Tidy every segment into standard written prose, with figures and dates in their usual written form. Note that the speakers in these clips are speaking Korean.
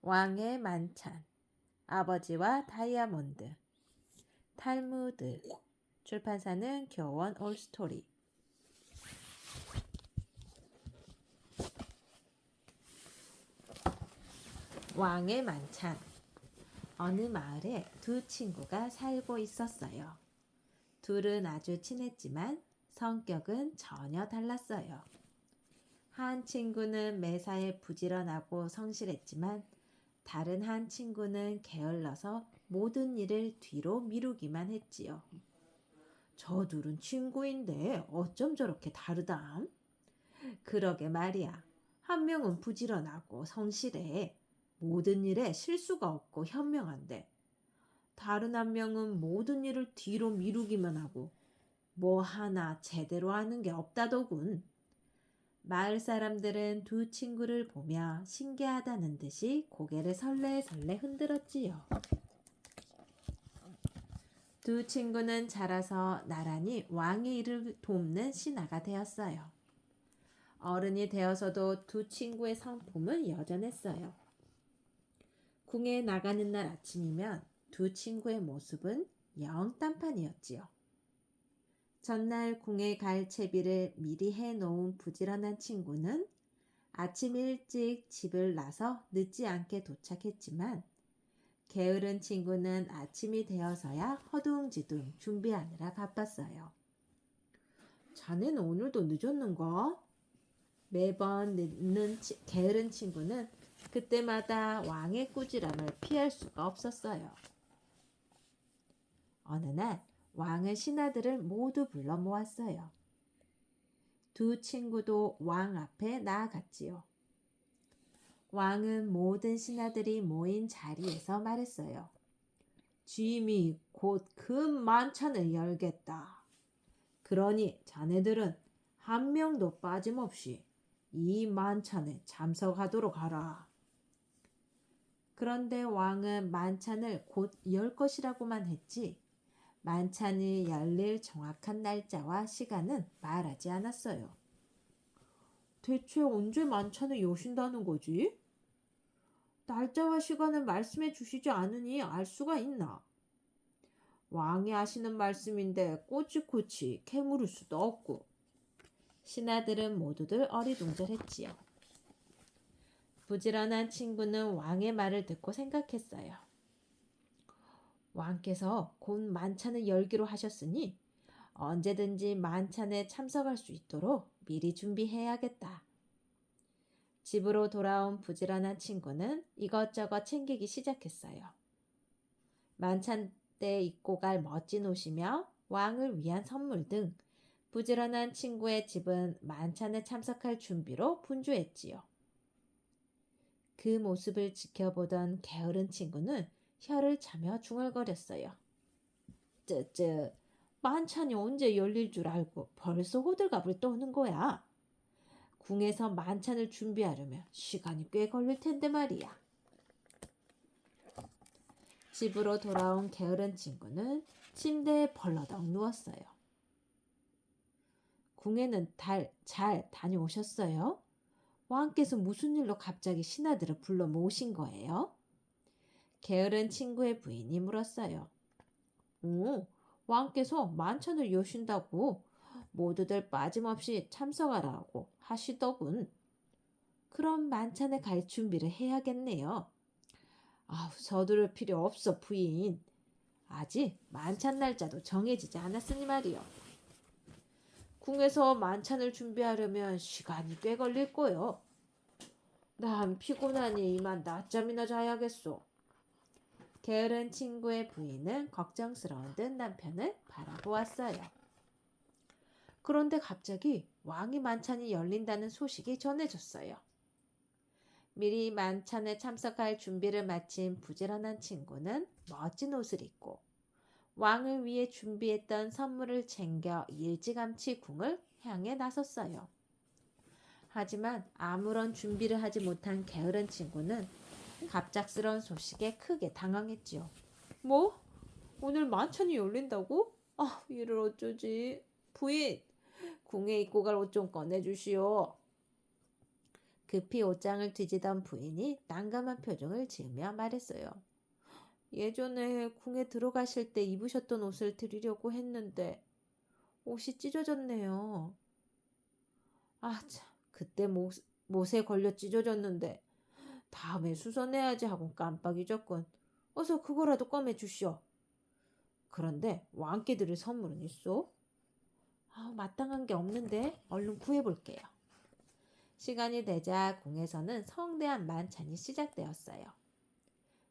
왕의 만찬, 아버지와 다이아몬드, 탈무드, 출판사는 교원 올스토리. 왕의 만찬. 어느 마을에 두 친구가 살고 있었어요. 둘은 아주 친했지만 성격은 전혀 달랐어요. 한 친구는 매사에 부지런하고 성실했지만 다른 한 친구는 게을러서 모든 일을 뒤로 미루기만 했지요. 저 둘은 친구인데 어쩜 저렇게 다르담? 그러게 말이야. 한 명은 부지런하고 성실해. 모든 일에 실수가 없고 현명한데 다른 한 명은 모든 일을 뒤로 미루기만 하고 뭐 하나 제대로 하는 게 없다더군. 마을 사람들은 두 친구를 보며 신기하다는 듯이 고개를 설레설레 흔들었지요. 두 친구는 자라서 나란히 왕의 일을 돕는 신하가 되었어요. 어른이 되어서도 두 친구의 성품은 여전했어요. 궁에 나가는 날 아침이면 두 친구의 모습은 영 딴판이었지요. 전날 궁에 갈 채비를 미리 해놓은 부지런한 친구는 아침 일찍 집을 나서 늦지 않게 도착했지만 게으른 친구는 아침이 되어서야 허둥지둥 준비하느라 바빴어요. 자네는 오늘도 늦었는가? 매번 늦는 게으른 친구는 그때마다 왕의 꾸지람을 피할 수가 없었어요. 어느 날 왕은 신하들을 모두 불러 모았어요. 두 친구도 왕 앞에 나아갔지요. 왕은 모든 신하들이 모인 자리에서 말했어요. 짐이 곧 그 만찬을 열겠다. 그러니 자네들은 한 명도 빠짐없이 이 만찬에 참석하도록 하라. 그런데 왕은 만찬을 곧 열 것이라고만 했지 만찬이 열릴 정확한 날짜와 시간은 말하지 않았어요. 대체 언제 만찬을 여신다는 거지? 날짜와 시간을 말씀해 주시지 않으니 알 수가 있나? 왕이 하시는 말씀인데 꼬치꼬치 캐물을 수도 없고. 신하들은 모두들 어리둥절했지요. 부지런한 친구는 왕의 말을 듣고 생각했어요. 왕께서 곧 만찬을 열기로 하셨으니 언제든지 만찬에 참석할 수 있도록 미리 준비해야겠다. 집으로 돌아온 부지런한 친구는 이것저것 챙기기 시작했어요. 만찬 때 입고 갈 멋진 옷이며 왕을 위한 선물 등 부지런한 친구의 집은 만찬에 참석할 준비로 분주했지요. 그 모습을 지켜보던 게으른 친구는 혀를 차며 중얼거렸어요. 쯔쯔, 만찬이 언제 열릴 줄 알고 벌써 호들갑을 떠는 거야. 궁에서 만찬을 준비하려면 시간이 꽤 걸릴 텐데 말이야. 집으로 돌아온 게으른 친구는 침대에 벌러덩 누웠어요. 궁에는 잘 다녀오셨어요? 왕께서 무슨 일로 갑자기 신하들을 불러 모으신 거예요? 게으른 친구의 부인이 물었어요. 오, 왕께서 만찬을 여신다고 모두들 빠짐없이 참석하라고 하시더군. 그럼 만찬에 갈 준비를 해야겠네요. 서두를 필요 없어 부인. 아직 만찬 날짜도 정해지지 않았으니 말이요. 궁에서 만찬을 준비하려면 시간이 꽤 걸릴 거요. 난 피곤하니 이만 낮잠이나 자야겠소. 게으른 친구의 부인은 걱정스러운 듯 남편을 바라보았어요. 그런데 갑자기 왕의 만찬이 열린다는 소식이 전해졌어요. 미리 만찬에 참석할 준비를 마친 부지런한 친구는 멋진 옷을 입고 왕을 위해 준비했던 선물을 챙겨 일찌감치 궁을 향해 나섰어요. 하지만 아무런 준비를 하지 못한 게으른 친구는 갑작스러운 소식에 크게 당황했지요. 뭐? 오늘 만찬이 열린다고? 이를 어쩌지? 부인, 궁에 입고 갈 옷 좀 꺼내주시오. 급히 옷장을 뒤지던 부인이 난감한 표정을 지으며 말했어요. 예전에 궁에 들어가실 때 입으셨던 옷을 드리려고 했는데 옷이 찢어졌네요. 아, 참, 그때 못에 걸려 찢어졌는데 다음에 수선해야지 하고 깜빡 잊었군. 어서 그거라도 꺼내 주시오. 그런데 왕께 드릴 선물은 있어? 마땅한 게 없는데 얼른 구해볼게요. 시간이 되자 궁에서는 성대한 만찬이 시작되었어요.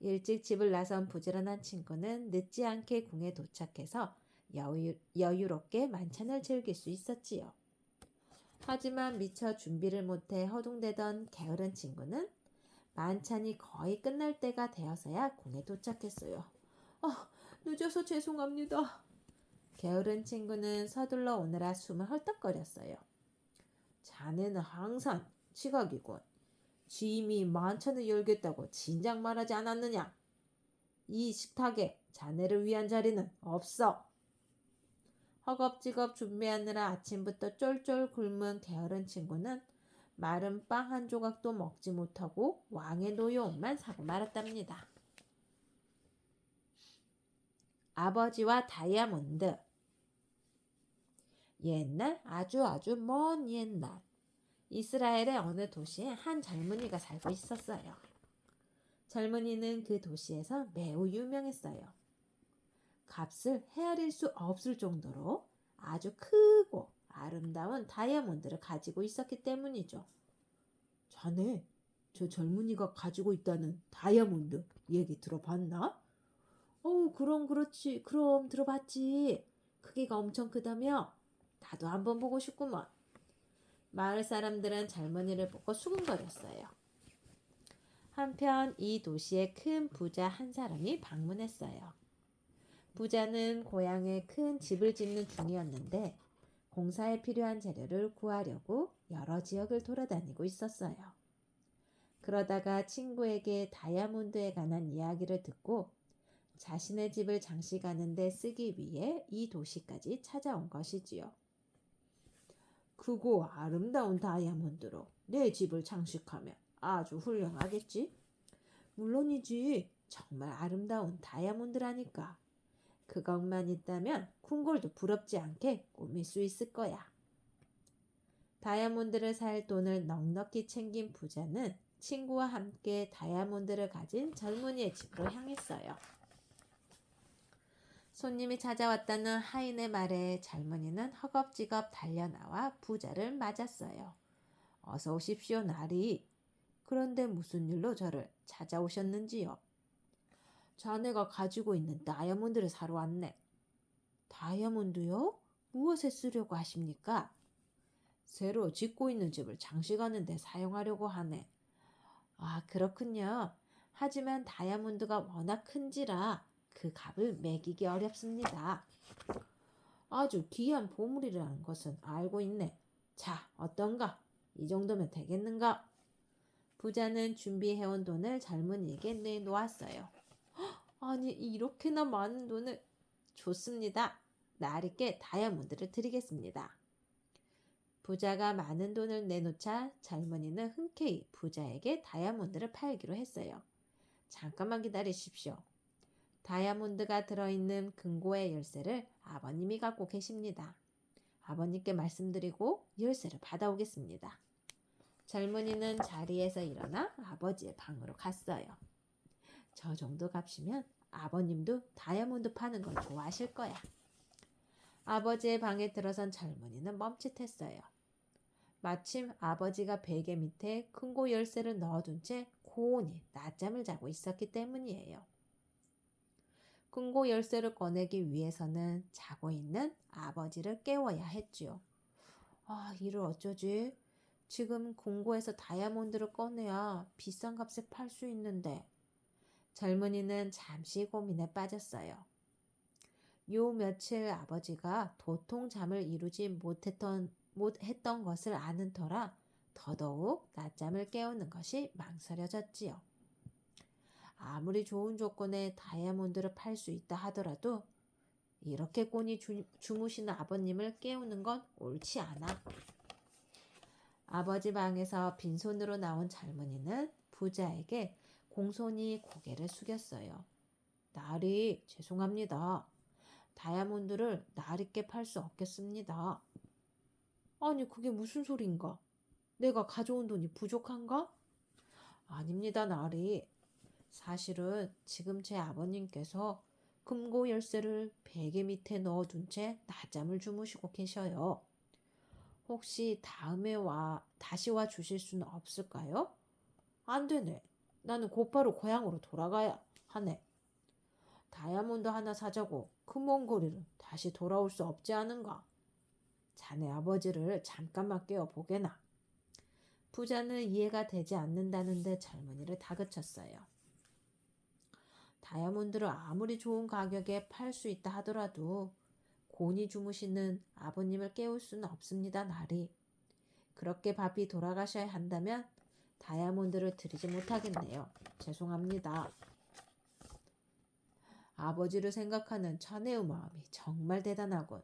일찍 집을 나선 부지런한 친구는 늦지 않게 궁에 도착해서 여유롭게 만찬을 즐길 수 있었지요. 하지만 미처 준비를 못해 허둥대던 게으른 친구는 만찬이 거의 끝날 때가 되어서야 궁에 도착했어요. 늦어서 죄송합니다. 게으른 친구는 서둘러 오느라 숨을 헐떡거렸어요. 자네는 항상 지각이군. 지임이 만찬을 열겠다고 진작 말하지 않았느냐? 이 식탁에 자네를 위한 자리는 없어. 허겁지겁 준비하느라 아침부터 쫄쫄 굶은 게으른 친구는 마른 빵 한 조각도 먹지 못하고 왕의 노여움만 사고 말았답니다. 아버지와 다이아몬드. 옛날, 아주 먼 옛날, 이스라엘의 어느 도시에 한 젊은이가 살고 있었어요. 젊은이는 그 도시에서 매우 유명했어요. 값을 헤아릴 수 없을 정도로 아주 크고 아름다운 다이아몬드를 가지고 있었기 때문이죠. 자네, 저 젊은이가 가지고 있다는 다이아몬드 얘기 들어봤나? 그럼 들어봤지. 크기가 엄청 크다며? 나도 한번 보고 싶구먼. 마을 사람들은 젊은이를 보고 수군거렸어요. 한편 이 도시에 큰 부자 한 사람이 방문했어요. 부자는 고향에 큰 집을 짓는 중이었는데 공사에 필요한 재료를 구하려고 여러 지역을 돌아다니고 있었어요. 그러다가 친구에게 다이아몬드에 관한 이야기를 듣고 자신의 집을 장식하는 데 쓰기 위해 이 도시까지 찾아온 것이지요. 크고 아름다운 다이아몬드로 내 집을 장식하면 아주 훌륭하겠지? 물론이지. 정말 아름다운 다이아몬드라니까. 그것만 있다면 쿵골도 부럽지 않게 꾸밀 수 있을 거야. 다이아몬드를 살 돈을 넉넉히 챙긴 부자는 친구와 함께 다이아몬드를 가진 젊은이의 집으로 향했어요. 손님이 찾아왔다는 하인의 말에 젊은이는 허겁지겁 달려나와 부자를 맞았어요. 어서 오십시오, 나리. 그런데 무슨 일로 저를 찾아오셨는지요? 자네가 가지고 있는 다이아몬드를 사러 왔네. 다이아몬드요? 무엇에 쓰려고 하십니까? 새로 짓고 있는 집을 장식하는 데 사용하려고 하네. 그렇군요. 하지만 다이아몬드가 워낙 큰지라 그 값을 매기기 어렵습니다. 아주 귀한 보물이라는 것은 알고 있네. 자, 어떤가? 이 정도면 되겠는가? 부자는 준비해온 돈을 젊은이에게 내놓았어요. 아니, 이렇게나 많은 돈을. 좋습니다. 나리께 다이아몬드를 드리겠습니다. 부자가 많은 돈을 내놓자 젊은이는 흔쾌히 부자에게 다이아몬드를 팔기로 했어요. 잠깐만 기다리십시오. 다이아몬드가 들어있는 금고의 열쇠를 아버님이 갖고 계십니다. 아버님께 말씀드리고 열쇠를 받아오겠습니다. 젊은이는 자리에서 일어나 아버지의 방으로 갔어요. 저 정도 값이면 아버님도 다이아몬드 파는 걸 좋아하실 거야. 아버지의 방에 들어선 젊은이는 멈칫했어요. 마침 아버지가 베개 밑에 금고 열쇠를 넣어둔 채 고온히 낮잠을 자고 있었기 때문이에요. 금고 열쇠를 꺼내기 위해서는 자고 있는 아버지를 깨워야 했지요. 이를 어쩌지? 지금 금고에서 다이아몬드를 꺼내야 비싼 값에 팔 수 있는데. 젊은이는 잠시 고민에 빠졌어요. 요 며칠 아버지가 도통 잠을 이루지 못했던 것을 아는 터라 더더욱 낮잠을 깨우는 것이 망설여졌지요. 아무리 좋은 조건에 다이아몬드를 팔 수 있다 하더라도 이렇게 곤히 주무시는 아버님을 깨우는 건 옳지 않아. 아버지 방에서 빈손으로 나온 젊은이는 부자에게 공손히 고개를 숙였어요. 나리, 죄송합니다. 다이아몬드를 나리께 팔 수 없겠습니다. 아니, 그게 무슨 소린가? 내가 가져온 돈이 부족한가? 아닙니다, 나리. 사실은 지금 제 아버님께서 금고 열쇠를 베개 밑에 넣어둔 채 낮잠을 주무시고 계셔요. 혹시 다시 와 주실 수는 없을까요? 안 되네. 나는 곧바로 고향으로 돌아가야 하네. 다이아몬드 하나 사자고 그 먼 거리를 다시 돌아올 수 없지 않은가? 자네 아버지를 잠깐만 깨워보게나. 부자는 이해가 되지 않는다는데 젊은이를 다그쳤어요. 다이아몬드를 아무리 좋은 가격에 팔 수 있다 하더라도 곤히 주무시는 아버님을 깨울 수는 없습니다, 나리. 그렇게 밥이 돌아가셔야 한다면 다이아몬드를 드리지 못하겠네요. 죄송합니다. 아버지를 생각하는 자네의 마음이 정말 대단하군.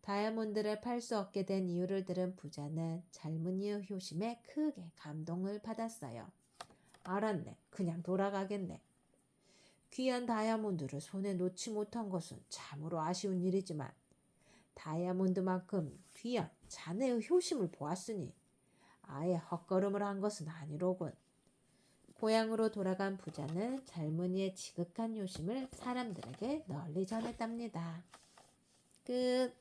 다이아몬드를 팔 수 없게 된 이유를 들은 부자는 젊은이의 효심에 크게 감동을 받았어요. 알았네. 그냥 돌아가겠네. 귀한 다이아몬드를 손에 놓지 못한 것은 참으로 아쉬운 일이지만 다이아몬드만큼 귀한 자네의 효심을 보았으니 아예 헛걸음을 한 것은 아니로군. 고향으로 돌아간 부자는 젊은이의 지극한 효심을 사람들에게 널리 전했답니다. 끝.